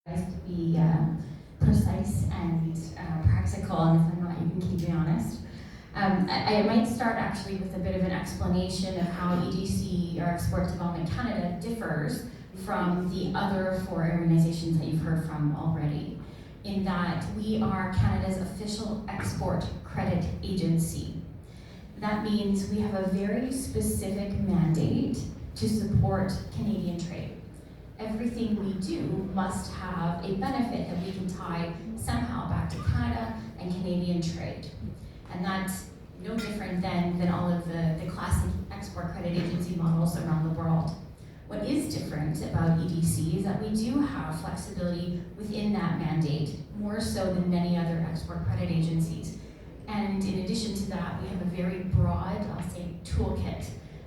To be precise and practical, and if I'm not, you can keep me honest. I might start actually with a bit of an explanation of how EDC, or Export Development Canada, differs from the other four organizations that you've heard from already, in that we are Canada's official export credit agency. That means we have a very specific mandate to support Canadian trade. Everything we do must have a benefit that we can tie somehow back to Canada and Canadian trade. And that's no different than all of the classic export credit agency models around the world. What is different about EDC is that we do have flexibility within that mandate, more so than many other export credit agencies. And in addition to that, we have a very broad, I'll say, toolkit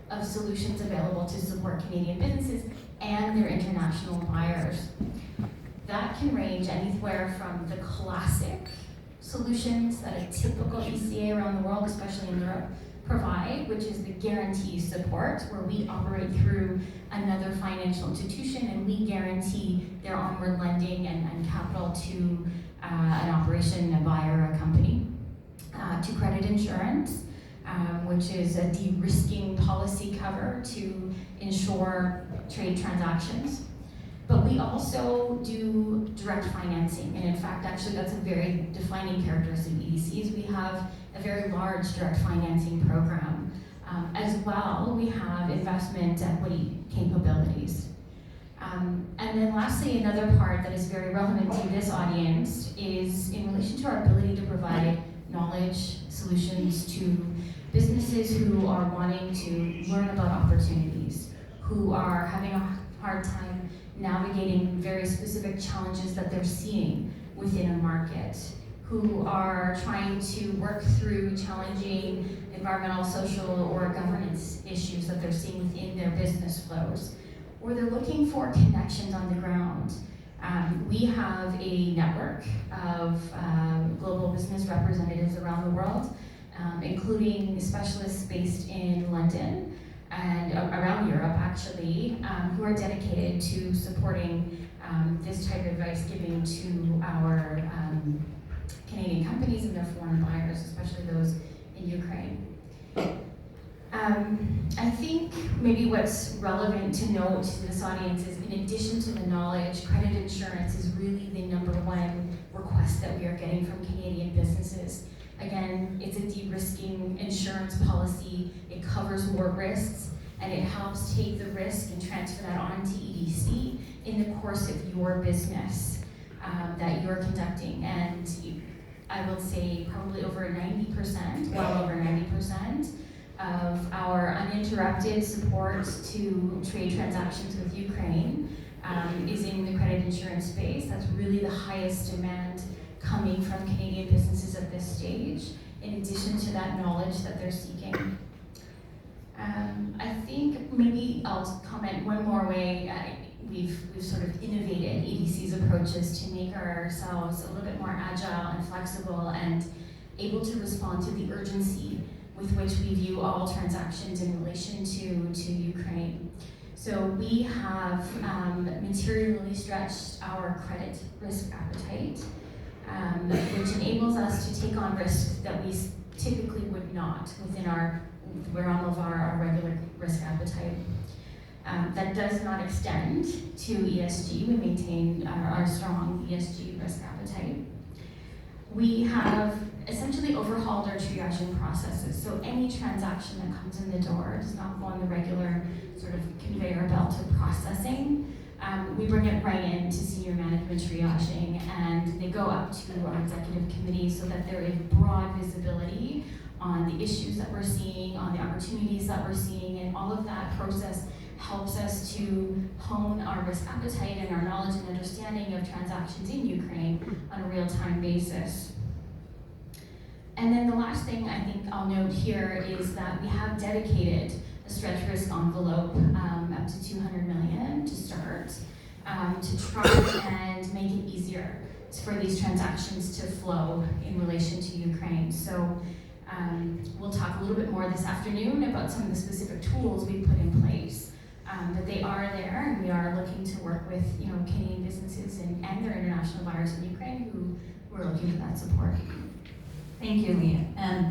of solutions available to support Canadian businesses and their international buyers. That can range anywhere from the classic solutions that a typical ECA around the world, especially in Europe, provide, which is the guarantee support, where we operate through another financial institution and we guarantee their onward lending and capital to an operation, a buyer, a company, to credit insurance, which is a de-risking policy cover to ensure trade transactions. But we also do direct financing, and in fact, actually that's a very defining characteristic of EDCs. We have a very large direct financing program. As well, we have investment equity capabilities. And then lastly, another part that is very relevant to this audience is in relation to our ability to provide knowledge solutions to businesses who are wanting to learn about opportunities, who are having a hard time navigating very specific challenges that they're seeing within a market, who are trying to work through challenging environmental, social, or governance issues that they're seeing within their business flows, or they're looking for connections on the ground. We have a network of global business representatives around the world, including specialists based in London and around Europe, actually, who are dedicated to supporting this type of advice given to our Canadian companies and their foreign buyers, especially those in Ukraine. I think maybe what's relevant to note to this audience is, in addition to the knowledge, credit insurance is really the number one request that we are getting from Canadian businesses. Again, it's a de-risking insurance policy. It covers more risks, and it helps take the risk and transfer that onto EDC in the course of your business that you're conducting. And I will say probably over 90%, well over 90%, of our uninterrupted support to trade transactions with Ukraine is in the credit insurance space. That's really the highest demand coming from Canadian businesses at this stage, in addition to that knowledge that they're seeking. I think maybe I'll comment one more way. We've sort of innovated EDC's approaches to make ourselves a little bit more agile and flexible and able to respond to the urgency with which we view all transactions in relation to Ukraine. So we have materially stretched our credit risk appetite, which enables us to take on risks that we typically would not within our realm of our regular risk appetite. That does not extend to ESG. We maintain our strong ESG risk appetite. We have essentially overhauled our triaging processes. So any transaction that comes in the door does not go on the regular sort of conveyor belt of processing. We bring it right in to senior management triaging, and they go up to our executive committee so that there is broad visibility on the issues that we're seeing, on the opportunities that we're seeing, and all of that process helps us to hone our risk appetite and our knowledge and understanding of transactions in Ukraine on a real-time basis. And then the last thing I think I'll note here is that we have dedicated a stretch risk envelope up to 200 million to start, to try and make it easier for these transactions to flow in relation to Ukraine. So we'll talk a little bit more this afternoon about some of the specific tools we put in place that they are there, and we are looking to work with Canadian businesses and their international buyers in Ukraine who are looking for that support. Thank you, Leah. And